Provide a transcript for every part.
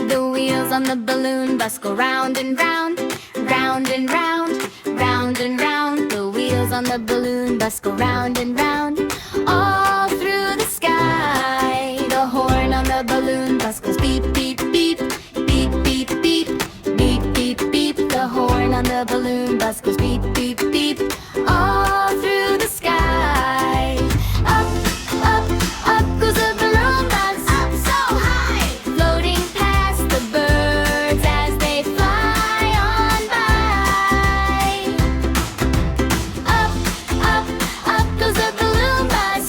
The wheels on the balloon bus go round and round, round and round, round and round. The wheels on the balloon bus go round and round, all through the sky. The horn on the balloon bus goes beep, beep, beep, beep, beep, beep, beep, beep, beep. The horn on the balloon bus goes beep, beep, beep, all through the sky. Up, up, up goes the balloon bus, up so high, floating past the birds as they fly on by. Up, up, up goes the balloon bus,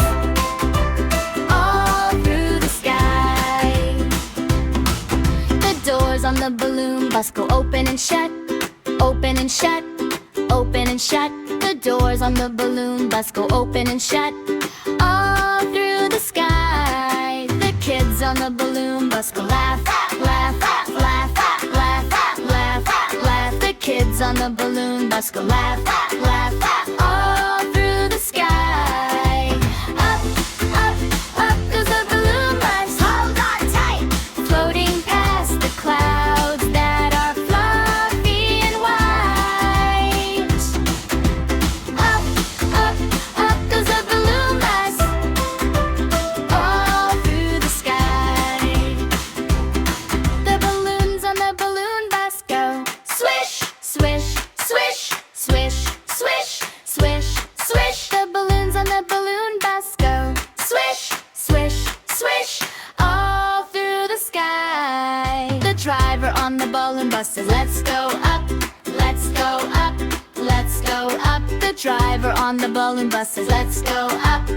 all through the sky. The doors on the balloon bus go open and shut, open and shut, open and shut. The doors on the balloon bus go open and shut, all through the sky. The kids on the balloon bus go laugh, laugh, laugh, laugh, laugh, laugh, laugh. The kids on the balloon bus go laugh, laugh, all through the sky. Up, up, up goes the balloon bus, hold on tight, floating past the clouds that are fluffy and white. Up, up, up goes the balloon bus, all through the sky. The balloons on the balloon bus go swish, swish, swish, swish, swish, swish, swish. The balloons on the balloon bus go swish, swish, swish, all through the sky. The driver on the balloon bus says, let's go up, let's go up, let's go up. The driver on the balloon bus says, let's go up,